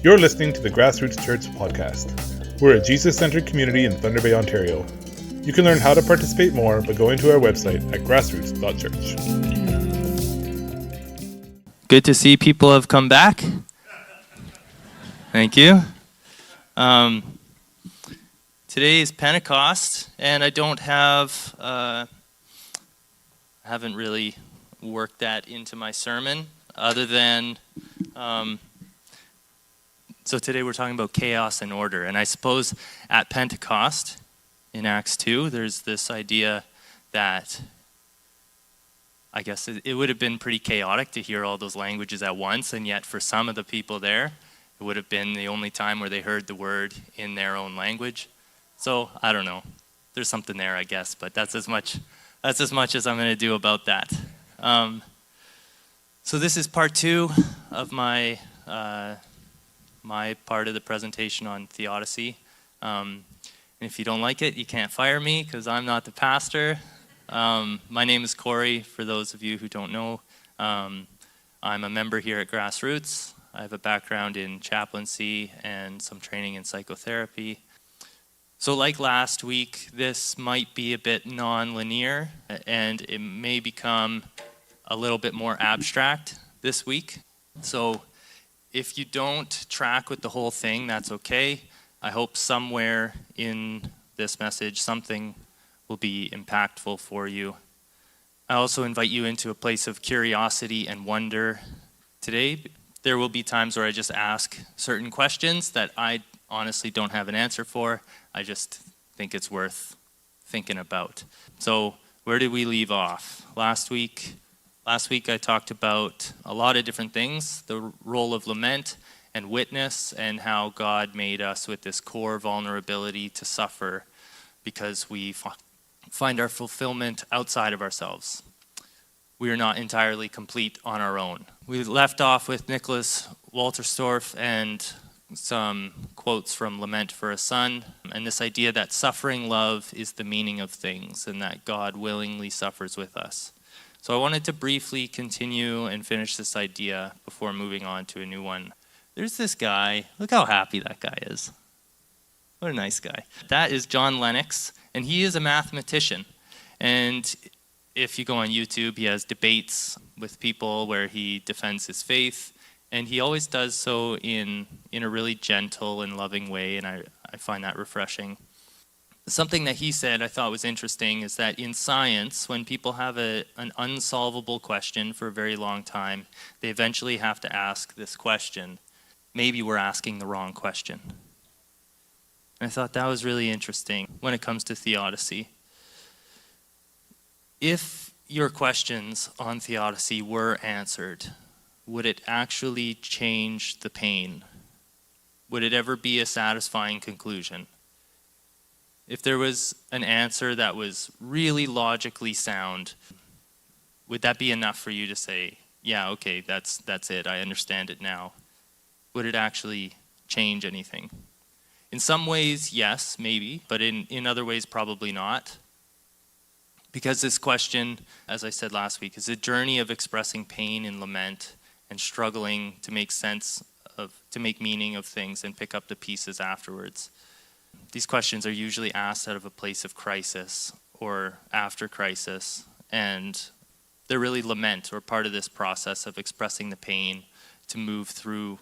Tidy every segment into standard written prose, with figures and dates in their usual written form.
You're listening to the Grassroots Church podcast. We're a Jesus-centered community in Thunder Bay, Ontario. You can learn how to participate more by going to our website at grassroots.church. Good to see people have come back. Thank you. Today is Pentecost, and I don't have, haven't really worked that into my sermon, other than, so today we're talking about chaos and order, and I suppose at Pentecost, in Acts 2, there's this idea that I guess it would have been pretty chaotic to hear all those languages at once, and yet for some of the people there, it would have been the only time where they heard the word in their own language. So I don't know. There's something there, I guess, but that's as much as I'm going to do about that. So this is part 2 of my my part of the presentation on Theodicy. And if you don't like it, you can't fire me because I'm not the pastor. My name is Corey, for those of you who don't know. I'm a member here at Grassroots. I have a background in chaplaincy and some training in psychotherapy. So like last week, this might be a bit non-linear, and it may become a little bit more abstract this week. So if you don't track with the whole thing, that's okay. I hope somewhere in this message something will be impactful for you. I also invite you into a place of curiosity and wonder today. There will be times where I just ask certain questions that I honestly don't have an answer for. I just think it's worth thinking about. So where did we leave off? Last week I talked about a lot of different things, the role of lament and witness, and how God made us with this core vulnerability to suffer because we find our fulfillment outside of ourselves. We are not entirely complete on our own. We left off with Nicholas Walterstorff and some quotes from Lament for a Son, and this idea that suffering love is the meaning of things and that God willingly suffers with us. So I wanted to briefly continue and finish this idea before moving on to a new one. There's this guy, look how happy that guy is. What a nice guy. That is John Lennox, and he is a mathematician. And if you go on YouTube, he has debates with people where he defends his faith, and he always does so in a really gentle and loving way, and I find that refreshing. Something that he said I thought was interesting is that in science, when people have an unsolvable question for a very long time, they eventually have to ask this question. Maybe we're asking the wrong question. And I thought that was really interesting when it comes to theodicy. If your questions on theodicy were answered, would it actually change the pain? Would it ever be a satisfying conclusion? If there was an answer that was really logically sound, would that be enough for you to say, yeah, okay, that's it, I understand it now? Would it actually change anything? In some ways, yes, maybe, but in other ways, probably not. Because this question, as I said last week, is a journey of expressing pain and lament and struggling to make to make meaning of things and pick up the pieces afterwards. These questions are usually asked out of a place of crisis or after crisis, and they're really lament or part of this process of expressing the pain to move through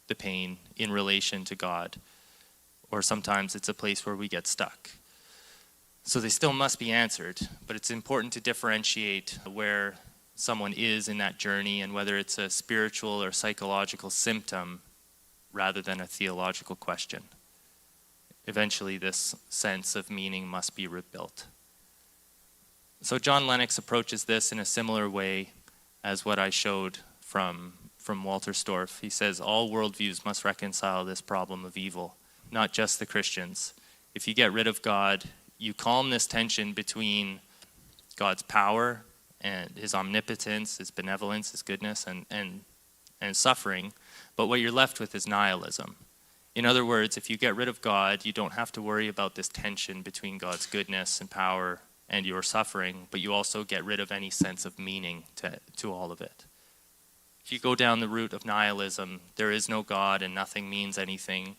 the pain in relation to God. Or sometimes it's a place where we get stuck. So they still must be answered, but it's important to differentiate where someone is in that journey and whether it's a spiritual or psychological symptom rather than a theological question. Eventually, this sense of meaning must be rebuilt. So John Lennox approaches this in a similar way as what I showed from Walterstorff. He says all worldviews must reconcile this problem of evil, not just the Christians. If you get rid of God, you calm this tension between God's power and his omnipotence, his benevolence, his goodness, and suffering, but what you're left with is nihilism. In other words, if you get rid of God, you don't have to worry about this tension between God's goodness and power and your suffering, but you also get rid of any sense of meaning to all of it. If you go down the route of nihilism, there is no God and nothing means anything,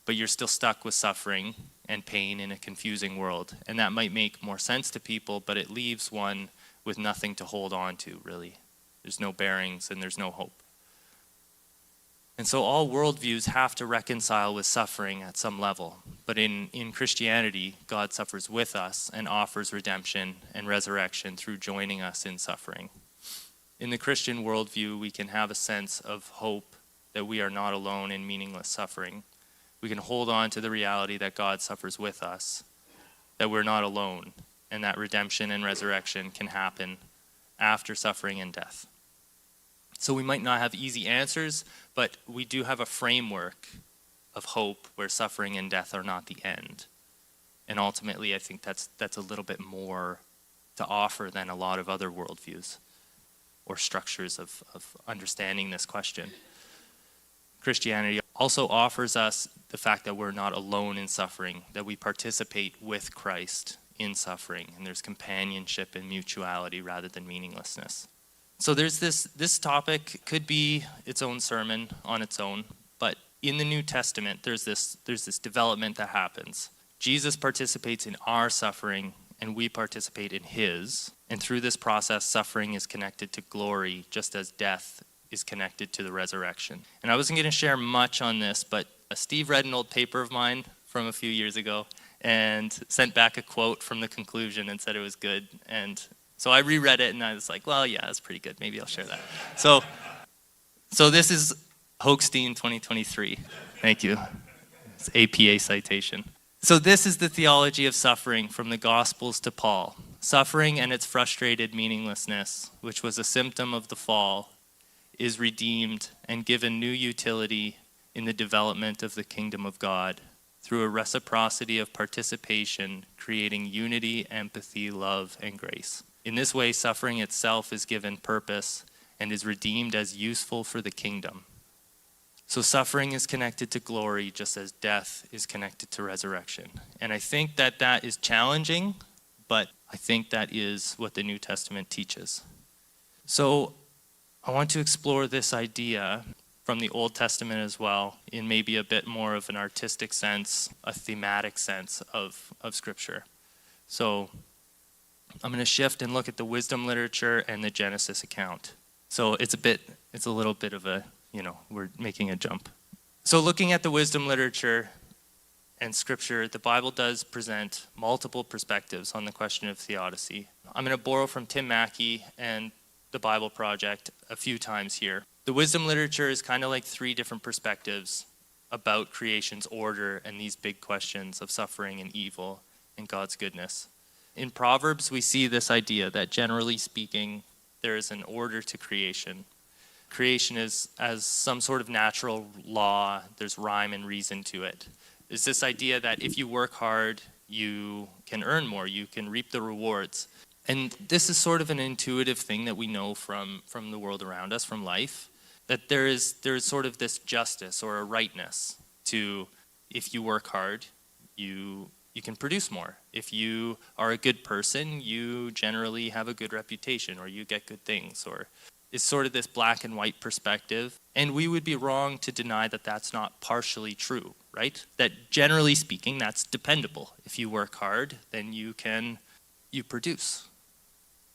but you're still stuck with suffering and pain in a confusing world. And that might make more sense to people, but it leaves one with nothing to hold on to, really. There's no bearings and there's no hope. And so all worldviews have to reconcile with suffering at some level. But in Christianity, God suffers with us and offers redemption and resurrection through joining us in suffering. In the Christian worldview, we can have a sense of hope that we are not alone in meaningless suffering. We can hold on to the reality that God suffers with us, that we're not alone, and that redemption and resurrection can happen after suffering and death. So we might not have easy answers, but we do have a framework of hope where suffering and death are not the end. And ultimately, I think that's a little bit more to offer than a lot of other worldviews or structures of understanding this question. Christianity also offers us the fact that we're not alone in suffering, that we participate with Christ in suffering, and there's companionship and mutuality rather than meaninglessness. So there's this topic could be its own sermon on its own, but in the New Testament, there's this development that happens. Jesus participates in our suffering, and we participate in his. And through this process, suffering is connected to glory, just as death is connected to the resurrection. And I wasn't going to share much on this, but Steve read an old paper of mine from a few years ago and sent back a quote from the conclusion and said it was good. And so I reread it and I was like, well, yeah, that's pretty good. Maybe I'll share that. So this is Hochstein 2023. Thank you. It's APA citation. So this is the theology of suffering from the Gospels to Paul. Suffering and its frustrated meaninglessness, which was a symptom of the fall, is redeemed and given new utility in the development of the kingdom of God through a reciprocity of participation, creating unity, empathy, love, and grace. In this way, suffering itself is given purpose and is redeemed as useful for the kingdom. So suffering is connected to glory just as death is connected to resurrection. And I think that is challenging, but I think that is what the New Testament teaches. So I want to explore this idea from the Old Testament as well in maybe a bit more of an artistic sense, a thematic sense of Scripture. So I'm going to shift and look at the wisdom literature and the Genesis account. So it's a little bit of a, we're making a jump. So looking at the wisdom literature and Scripture, the Bible does present multiple perspectives on the question of theodicy. I'm going to borrow from Tim Mackey and the Bible Project a few times here. The wisdom literature is kind of like three different perspectives about creation's order and these big questions of suffering and evil and God's goodness. In Proverbs, we see this idea that generally speaking, there is an order to creation. Creation is as some sort of natural law. There's rhyme and reason to it. There's this idea that if you work hard, you can earn more, you can reap the rewards. And this is sort of an intuitive thing that we know from the world around us, from life, that there is sort of this justice or a rightness to if you work hard, you can produce more. If you are a good person, you generally have a good reputation or you get good things. Or it's sort of this black and white perspective. And we would be wrong to deny that that's not partially true, right? That generally speaking, that's dependable. If you work hard, then you produce,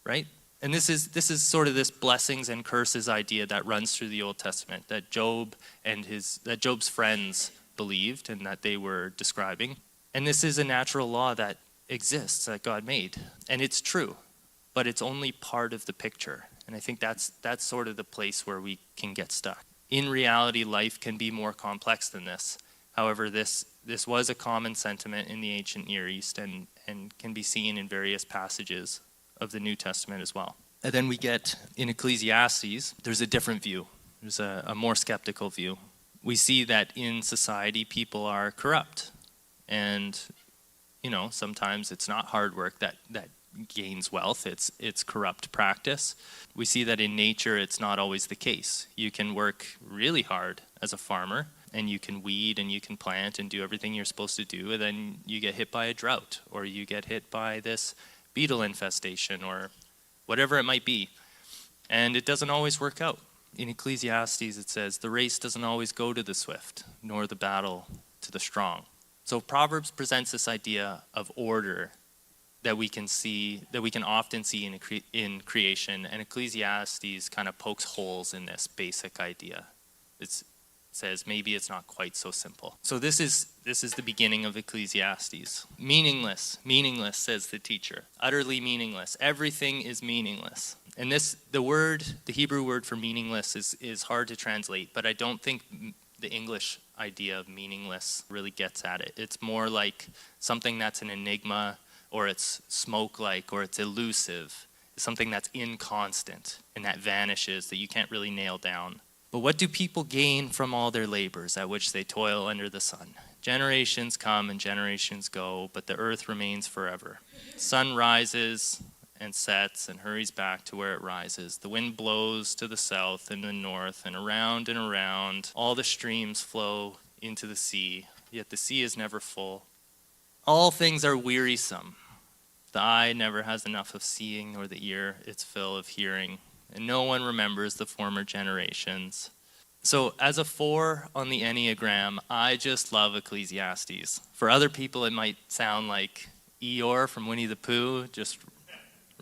right? And this is sort of this blessings and curses idea that runs through the Old Testament that Job's friends believed and that they were describing. And this is a natural law that exists, that God made. And it's true, but it's only part of the picture. And I think that's sort of the place where we can get stuck. In reality, life can be more complex than this. However, this was a common sentiment in the ancient Near East and can be seen in various passages of the New Testament as well. And then we get in Ecclesiastes, there's a different view. There's a more skeptical view. We see that in society, people are corrupt. And, sometimes it's not hard work that gains wealth, it's corrupt practice. We see that in nature, it's not always the case. You can work really hard as a farmer, and you can weed and you can plant and do everything you're supposed to do, and then you get hit by a drought, or you get hit by this beetle infestation, or whatever it might be. And it doesn't always work out. In Ecclesiastes, it says, the race doesn't always go to the swift, nor the battle to the strong. So Proverbs presents this idea of order that we can often see in creation, and Ecclesiastes kind of pokes holes in this basic idea. It says maybe it's not quite so simple. So this is the beginning of Ecclesiastes. Meaningless, says the teacher. Utterly meaningless. Everything is meaningless. And the Hebrew word for meaningless is hard to translate, but I don't think the English idea of meaningless really gets at it. It's more like something that's an enigma, or it's smoke-like, or it's elusive. It's something that's inconstant and that vanishes, that you can't really nail down. But what do people gain from all their labors at which they toil under the sun? Generations come and generations go, but the earth remains forever. The sun rises and sets and hurries back to where it rises. The wind blows to the south and the north, and around. All the streams flow into the sea, yet the sea is never full. All things are wearisome. The eye never has enough of seeing, nor the ear its fill of hearing, and no one remembers the former generations. So as a 4 on the Enneagram, I just love Ecclesiastes. For other people, it might sound like Eeyore from Winnie the Pooh just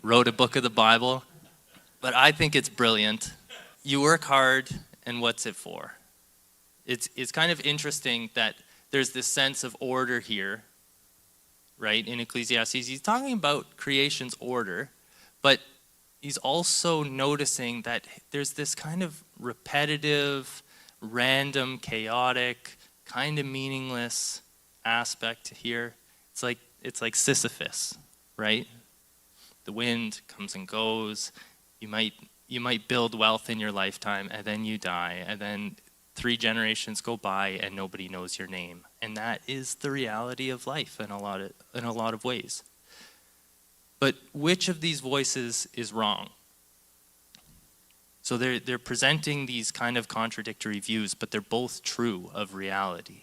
wrote a book of the Bible, but I think it's brilliant. You work hard, and what's it for? It's kind of interesting that there's this sense of order here, right? In Ecclesiastes, he's talking about creation's order, but he's also noticing that there's this kind of repetitive, random, chaotic, kind of meaningless aspect here. It's like Sisyphus, right? The wind comes and goes. You might build wealth in your lifetime, and then you die, and then 3 generations go by and nobody knows your name. And that is the reality of life in a lot of ways. But which of these voices is wrong? So they're presenting these kind of contradictory views, but they're both true of reality.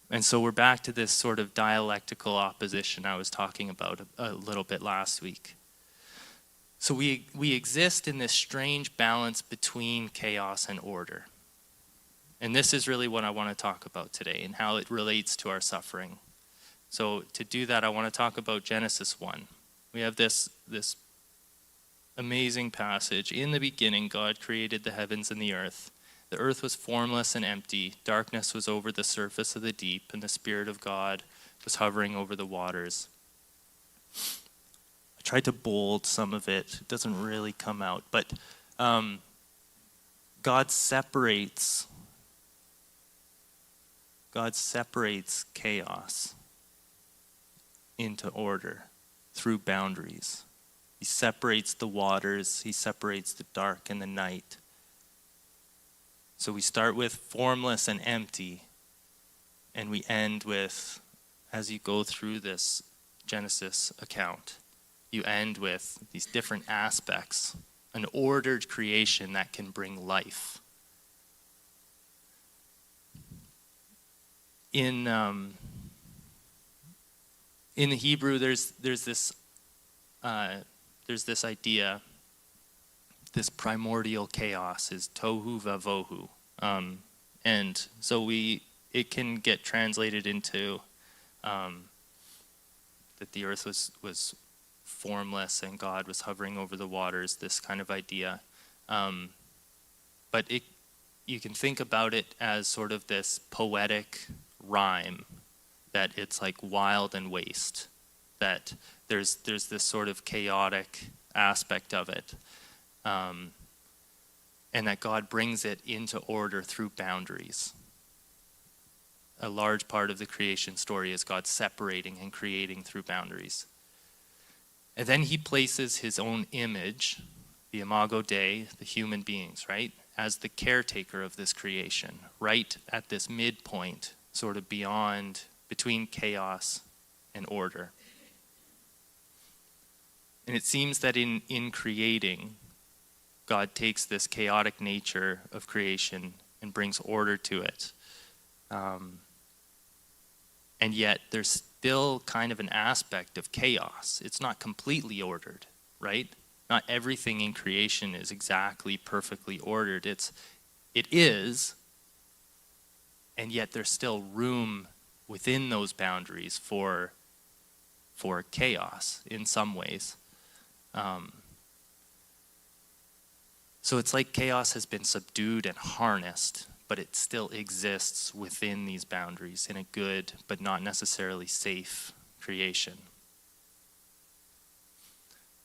And so we're back to this sort of dialectical opposition I was talking about a little bit last week. So we exist in this strange balance between chaos and order. And this is really what I want to talk about today and how it relates to our suffering. So to do that, I want to talk about Genesis 1. We have this amazing passage. In the beginning, God created the heavens and the earth. The earth was formless and empty. Darkness was over the surface of the deep, and the Spirit of God was hovering over the waters. I tried to bold some of it. It doesn't really come out. But God separates chaos into order through boundaries. He separates the waters. He separates the dark and the night. So we start with formless and empty, and we end with, as you go through this Genesis account, you end with these different aspects, an ordered creation that can bring life. In the Hebrew, there's this idea. This primordial chaos is tohu vavohu, and so it can get translated into that the earth was formless and God was hovering over the waters. This kind of idea, but you can think about it as sort of this poetic rhyme, that it's like wild and waste, that there's this sort of chaotic aspect of it. And that God brings it into order through boundaries. A large part of the creation story is God separating and creating through boundaries. And then he places his own image, the imago Dei, the human beings, right, as the caretaker of this creation, right at this midpoint, sort of between chaos and order. And it seems that in creating, God takes this chaotic nature of creation and brings order to it. And yet there's still kind of an aspect of chaos. It's not completely ordered, right? Not everything in creation is exactly perfectly ordered. It is, and yet there's still room within those boundaries for chaos in some ways. So it's like chaos has been subdued and harnessed, but it still exists within these boundaries in a good but not necessarily safe creation.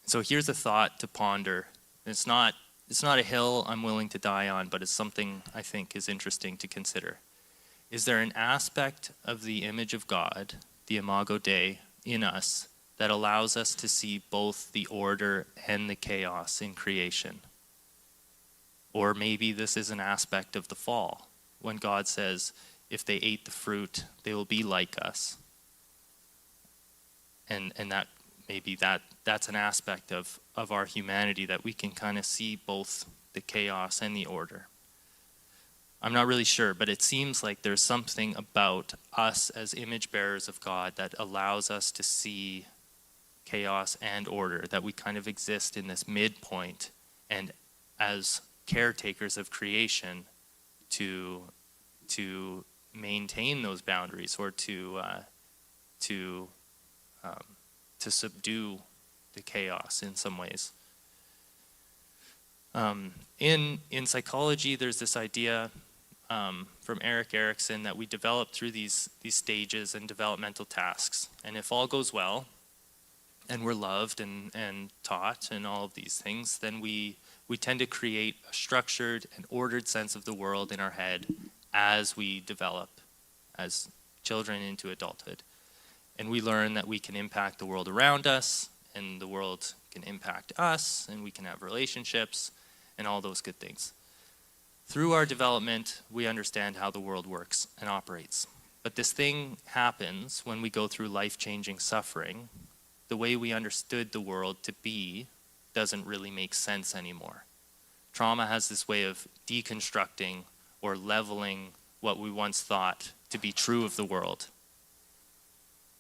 So here's a thought to ponder. It's not a hill I'm willing to die on, but it's something I think is interesting to consider. Is there an aspect of the image of God, the Imago Dei, in us that allows us to see both the order and the chaos in creation? Or maybe this is an aspect of the fall, when God says, if they ate the fruit, they will be like us. And that maybe that's an aspect of our humanity, that we can kind of see both the chaos and the order. I'm not really sure, but it seems like there's something about us as image bearers of God that allows us to see chaos and order, that we kind of exist in this midpoint, and as caretakers of creation to maintain those boundaries, or to subdue the chaos in some ways. In psychology, there's this idea from Erik Erikson that we develop through these stages and developmental tasks. And if all goes well, and we're loved and taught and all of these things, then we tend to create a structured and ordered sense of the world in our head as we develop as children into adulthood. And we learn that we can impact the world around us, and the world can impact us, and we can have relationships and all those good things. Through our development, we understand how the world works and operates. But this thing happens when we go through life-changing suffering. The way we understood the world to be doesn't really make sense anymore. Trauma has this way of deconstructing or leveling what we once thought to be true of the world.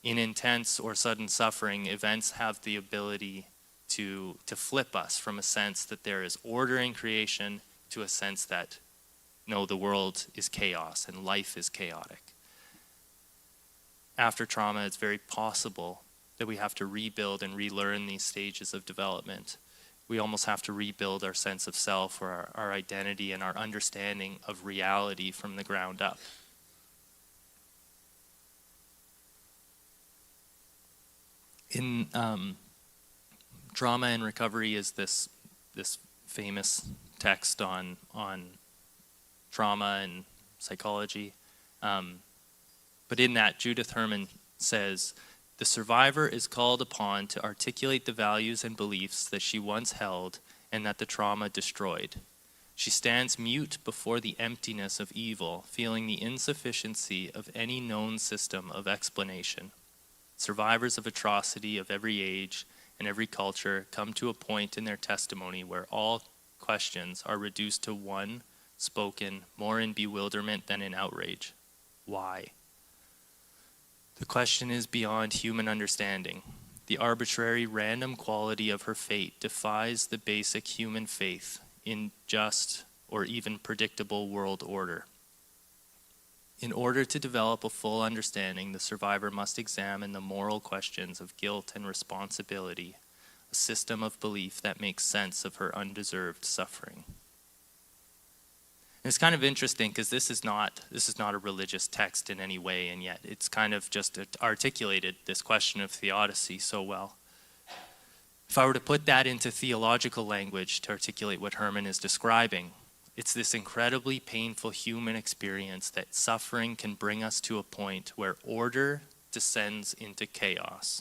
In intense or sudden suffering, events have the ability to flip us from a sense that there is order in creation to a sense that, no, the world is chaos and life is chaotic. After trauma, it's very possible that we have to rebuild and relearn these stages of development. We almost have to rebuild our sense of self, or our identity and our understanding of reality from the ground up. In Trauma and Recovery is this famous text on trauma and psychology. But in that, Judith Herman says, the survivor is called upon to articulate the values and beliefs that she once held and that the trauma destroyed. She stands mute before the emptiness of evil, feeling the insufficiency of any known system of explanation. Survivors of atrocity of every age and every culture come to a point in their testimony where all questions are reduced to one spoken, more in bewilderment than in outrage. Why? The question is beyond human understanding. The arbitrary, random quality of her fate defies the basic human faith in just or even predictable world order. In order to develop a full understanding, the survivor must examine the moral questions of guilt and responsibility, a system of belief that makes sense of her undeserved suffering. And it's kind of interesting because this is not a religious text in any way, and yet it's kind of just articulated this question of theodicy so well. If I were to put that into theological language to articulate what Herman is describing, it's this incredibly painful human experience that suffering can bring us to a point where order descends into chaos.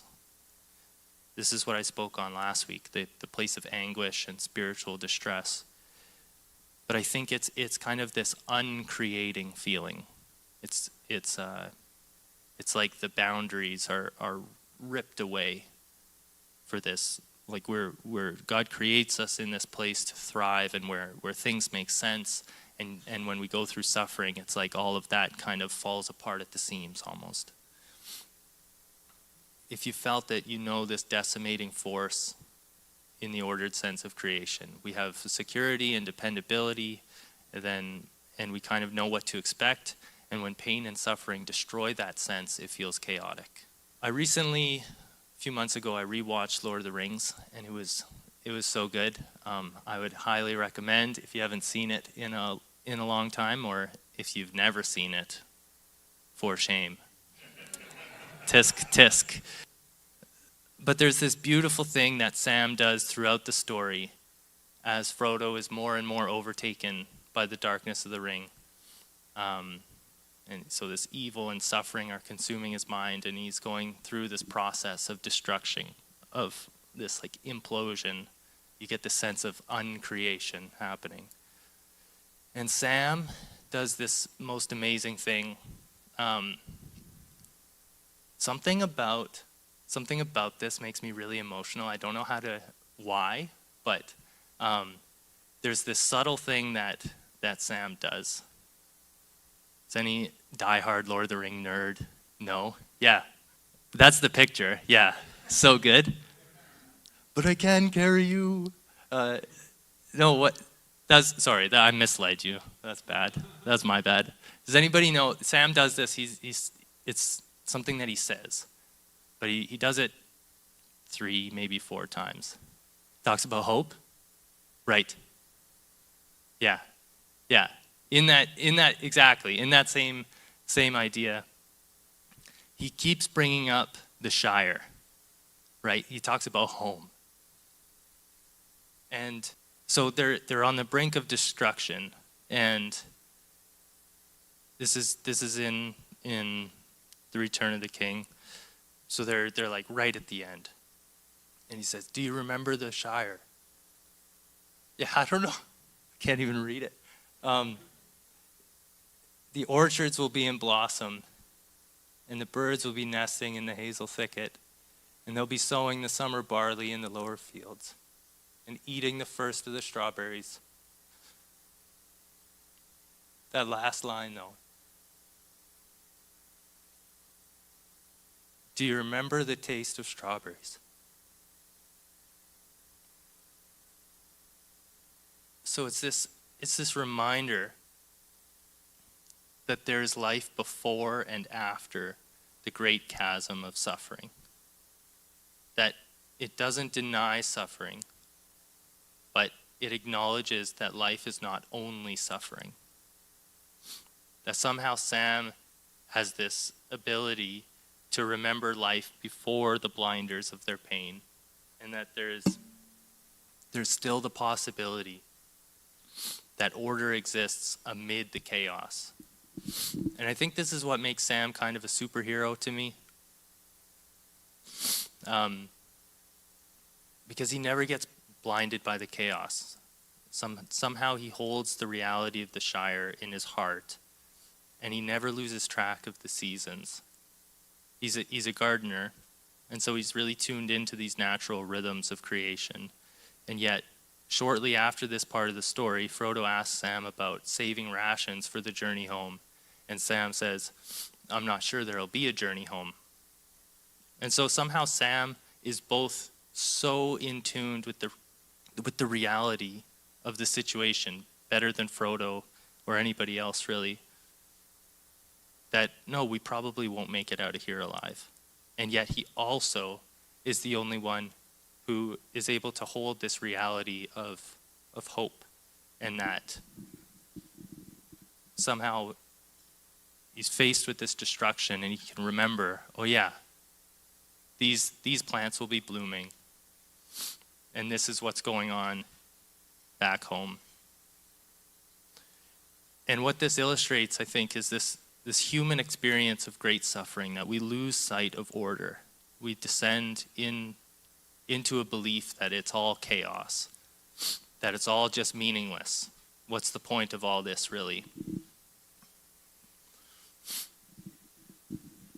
This is what I spoke on last week, the place of anguish and spiritual distress. But I think it's kind of this uncreating feeling. It's like the boundaries are ripped away for this. Like where God creates us in this place to thrive, and where things make sense, and when we go through suffering, it's like all of that kind of falls apart at the seams almost. If you felt that you know this decimating force in the ordered sense of creation. We have security and dependability, and we kind of know what to expect. And when pain and suffering destroy that sense, it feels chaotic. I recently, a few months ago, I rewatched Lord of the Rings, and it was so good. I would highly recommend, if you haven't seen it in a long time, or if you've never seen it, for shame. Tisk, tisk. But there's this beautiful thing that Sam does throughout the story as Frodo is more and more overtaken by the darkness of the ring. And so this evil and suffering are consuming his mind, and he's going through this process of destruction, of this like implosion. You get the sense of uncreation happening. And Sam does this most amazing thing. Something about this makes me really emotional. I don't know why, but there's this subtle thing that Sam does. Is any diehard Lord of the Ring nerd? No? Yeah. That's the picture. Yeah. So good. But I can carry you. No, what? Sorry, I misled you. That's bad. That's my bad. Does anybody know? Sam does this. It's something that he says. But he does it 3, maybe 4 times. Talks about hope. Right. Yeah. Yeah. In that exactly, in that same idea, he keeps bringing up the Shire, right? He talks about home. And so they're on the brink of destruction, and this is in The Return of the King. So they're like right at the end. And he says, "Do you remember the Shire?" Yeah, I don't know. I can't even read it. The orchards will be in blossom, and the birds will be nesting in the hazel thicket, and they'll be sowing the summer barley in the lower fields, and eating the first of the strawberries. That last line, though. Do you remember the taste of strawberries? So it's this reminder that there is life before and after the great chasm of suffering. That it doesn't deny suffering, but it acknowledges that life is not only suffering. That somehow Sam has this ability to remember life before the blinders of their pain, and that there's still the possibility that order exists amid the chaos. And I think this is what makes Sam kind of a superhero to me. Because he never gets blinded by the chaos. Somehow he holds the reality of the Shire in his heart, and he never loses track of the seasons. He's a gardener, and so he's really tuned into these natural rhythms of creation. And yet, shortly after this part of the story, Frodo asks Sam about saving rations for the journey home. And Sam says, "I'm not sure there'll be a journey home." And so somehow Sam is both so in tune with the reality of the situation, better than Frodo or anybody else really, that no, we probably won't make it out of here alive. And yet he also is the only one who is able to hold this reality of hope, and that somehow he's faced with this destruction, and he can remember, oh yeah, these plants will be blooming, and this is what's going on back home. And what this illustrates, I think, is this human experience of great suffering, that we lose sight of order. We descend into a belief that it's all chaos, that it's all just meaningless. What's the point of all this, really?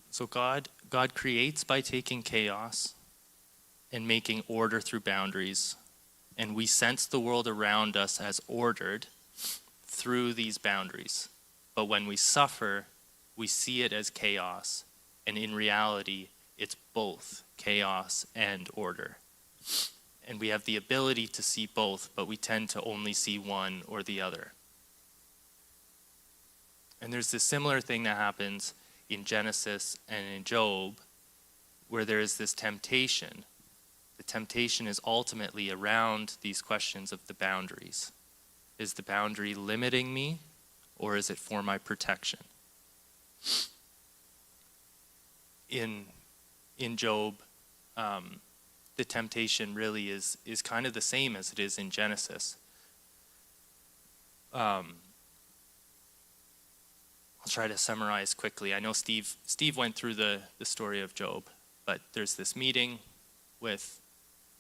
So God creates by taking chaos and making order through boundaries, and we sense the world around us as ordered through these boundaries. But when we suffer, we see it as chaos, and in reality, it's both chaos and order. And we have the ability to see both, but we tend to only see one or the other. And there's this similar thing that happens in Genesis and in Job, where there is this temptation. The temptation is ultimately around these questions of the boundaries. Is the boundary limiting me, or is it for my protection? In Job, the temptation really is kind of the same as it is in Genesis. I'll try to summarize quickly. I know Steve went through the story of Job, but there's this meeting with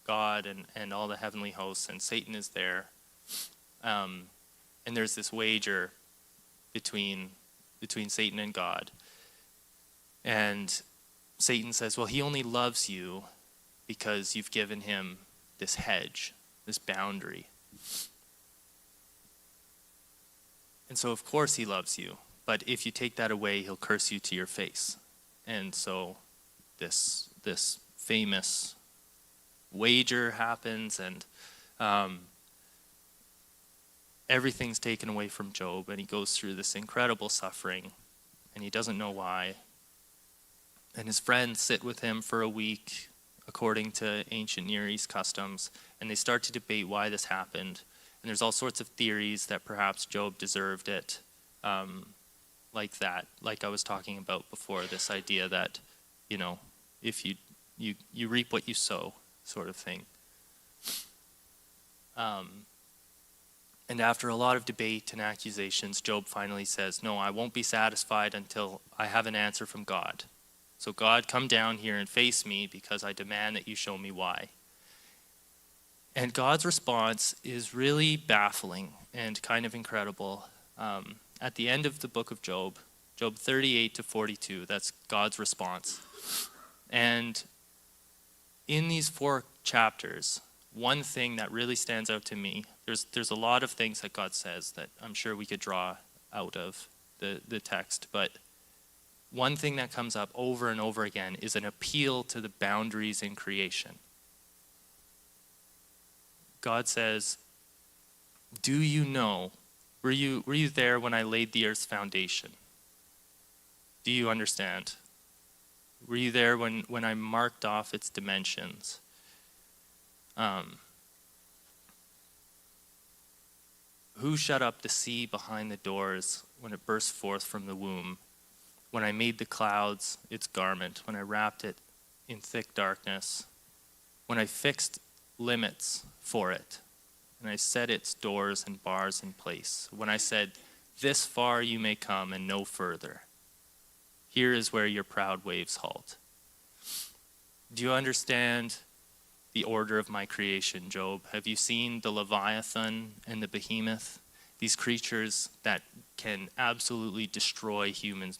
God and all the heavenly hosts, and Satan is there. And there's this wager between Satan and God. And Satan says, well, he only loves you because you've given him this hedge, this boundary. And so of course he loves you, but if you take that away, he'll curse you to your face. And so this famous wager happens, and everything's taken away from Job, and he goes through this incredible suffering, and he doesn't know why. And his friends sit with him for a week, according to ancient Near East customs, and they start to debate why this happened. And there's all sorts of theories that perhaps Job deserved it, like I was talking about before, this idea that, if you reap what you sow, sort of thing. And after a lot of debate and accusations, Job finally says, no, I won't be satisfied until I have an answer from God. So God, come down here and face me, because I demand that you show me why. And God's response is really baffling and kind of incredible. At the end of the book of Job 38 to 42, that's God's response. And in these 4 chapters, one thing that really stands out to me, there's a lot of things that God says that I'm sure we could draw out of the text, but one thing that comes up over and over again is an appeal to the boundaries in creation. God says, do you know, were you there when I laid the earth's foundation? Do you understand? Were you there when I marked off its dimensions? Who shut up the sea behind the doors when it burst forth from the womb? When I made the clouds its garment, when I wrapped it in thick darkness, when I fixed limits for it, and I set its doors and bars in place, when I said, this far you may come and no further. Here is where your proud waves halt. Do you understand the order of my creation, Job? Have you seen the Leviathan and the Behemoth? These creatures that can absolutely destroy human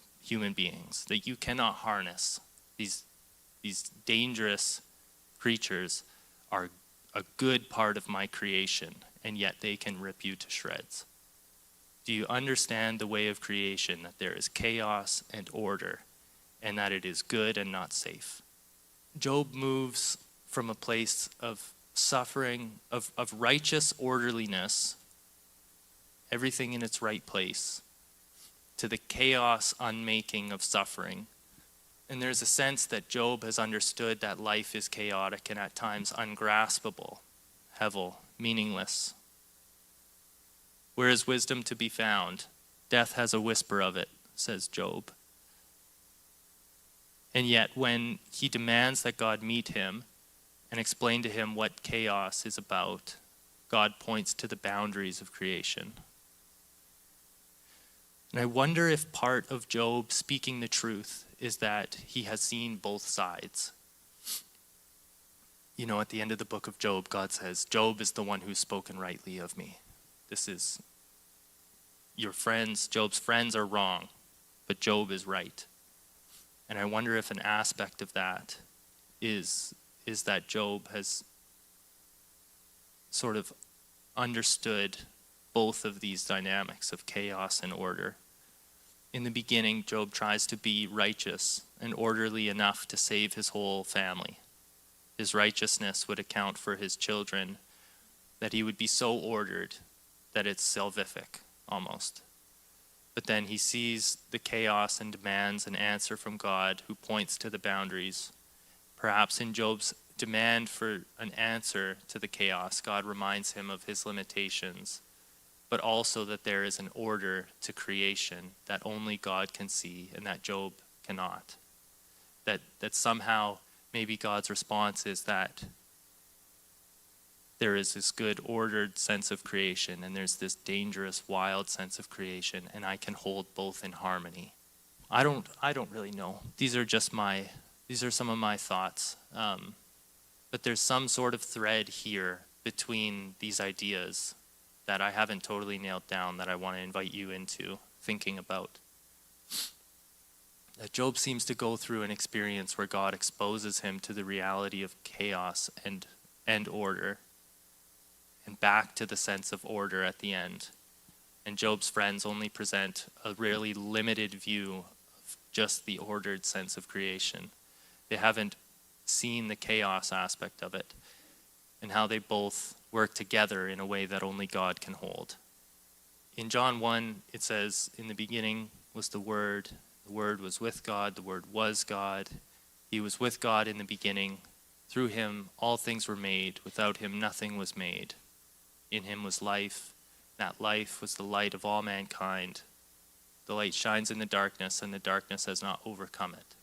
beings, that you cannot harness. These dangerous creatures are a good part of my creation, and yet they can rip you to shreds. Do you understand the way of creation, that there is chaos and order, and that it is good and not safe? Job moves from a place of suffering, of righteous orderliness, everything in its right place, to the chaos unmaking of suffering. And there's a sense that Job has understood that life is chaotic and at times ungraspable, hevel, meaningless. Where is wisdom to be found? Death has a whisper of it, says Job. And yet when he demands that God meet him and explain to him what chaos is about, God points to the boundaries of creation. And I wonder if part of Job speaking the truth is that he has seen both sides. At the end of the book of Job, God says, Job is the one who's spoken rightly of me. This is your friends, Job's friends are wrong, but Job is right. And I wonder if an aspect of that is that Job has sort of understood both of these dynamics of chaos and order. In the beginning, Job tries to be righteous and orderly enough to save his whole family. his righteousness would account for his children, that he would be so ordered that it's salvific almost. But then he sees the chaos and demands an answer from God who points to the boundaries. Perhaps in Job's demand for an answer to the chaos, God reminds him of his limitations, but also that there is an order to creation that only God can see and that Job cannot. That somehow maybe God's response is that there is this good ordered sense of creation and there's this dangerous wild sense of creation, and I can hold both in harmony. I don't really know. These are some of my thoughts. But there's some sort of thread here between these ideas that I haven't totally nailed down that I want to invite you into thinking about. That Job seems to go through an experience where God exposes him to the reality of chaos and order, and back to the sense of order at the end. And Job's friends only present a really limited view of just the ordered sense of creation. They haven't seen the chaos aspect of it, and how they both work together in a way that only God can hold. In John 1, it says, "In the beginning was the Word was with God, the Word was God. He was with God in the beginning. Through him all things were made. Without him nothing was made. In him was life. That life was the light of all mankind. The light shines in the darkness, and the darkness has not overcome it.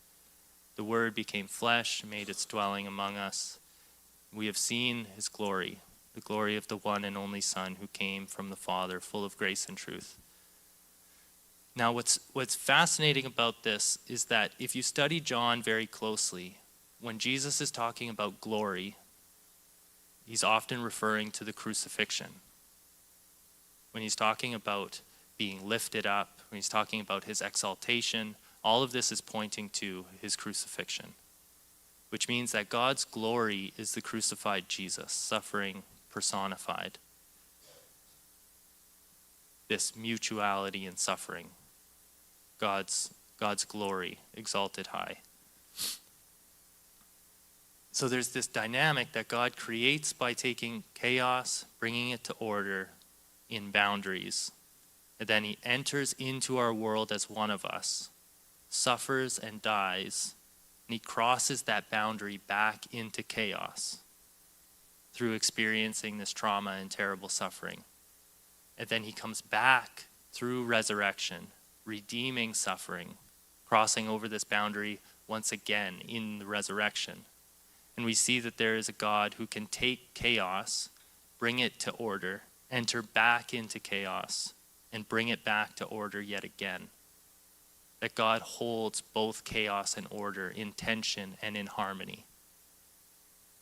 The Word became flesh and made its dwelling among us. We have seen his glory, the glory of the one and only Son who came from the Father, full of grace and truth." Now, what's fascinating about this is that if you study John very closely, when Jesus is talking about glory, he's often referring to the crucifixion. When he's talking about being lifted up, when he's talking about his exaltation, all of this is pointing to his crucifixion, which means that God's glory is the crucified Jesus, suffering personified. This mutuality in suffering. God's glory exalted high. So there's this dynamic that God creates by taking chaos, bringing it to order in boundaries. And then he enters into our world as one of us, suffers and dies, and he crosses that boundary back into chaos through experiencing this trauma and terrible suffering. And then he comes back through resurrection, redeeming suffering, crossing over this boundary once again in the resurrection. And we see that there is a God who can take chaos, bring it to order, enter back into chaos, and bring it back to order yet again. That God holds both chaos and order in tension and in harmony.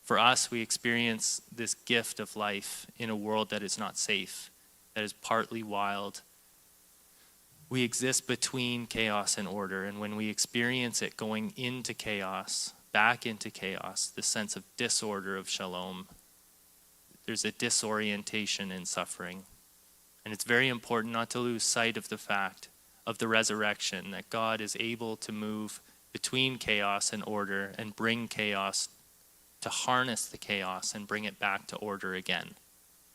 For us, we experience this gift of life in a world that is not safe, that is partly wild. We exist between chaos and order, and when we experience it going into chaos, back into chaos, the sense of disorder of shalom, there's a disorientation in suffering. And it's very important not to lose sight of the fact of the resurrection, that God is able to move between chaos and order and bring chaos, to harness the chaos and bring it back to order again.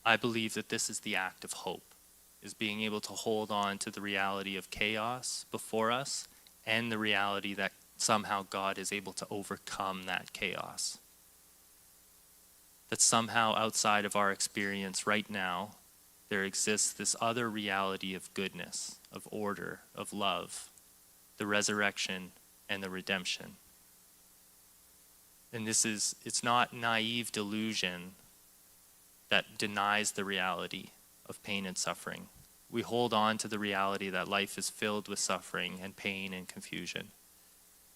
I believe that this is the act of hope, is being able to hold on to the reality of chaos before us and the reality that somehow God is able to overcome that chaos. That somehow outside of our experience right now, there exists this other reality of goodness, of order, of love, the resurrection and the redemption. And it's not naive delusion that denies the reality of pain and suffering. We hold on to the reality that life is filled with suffering and pain and confusion.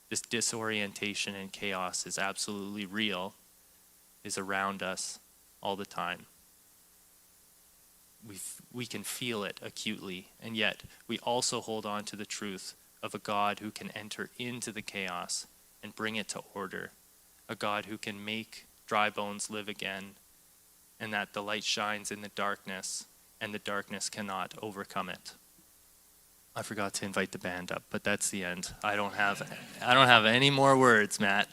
This disorientation and chaos is absolutely real, is around us all the time. We can feel it acutely, and yet we also hold on to the truth of a God who can enter into the chaos and bring it to order, a God who can make dry bones live again, and that the light shines in the darkness, and the darkness cannot overcome it. I forgot to invite the band up, but that's the end. I don't have any more words, Matt.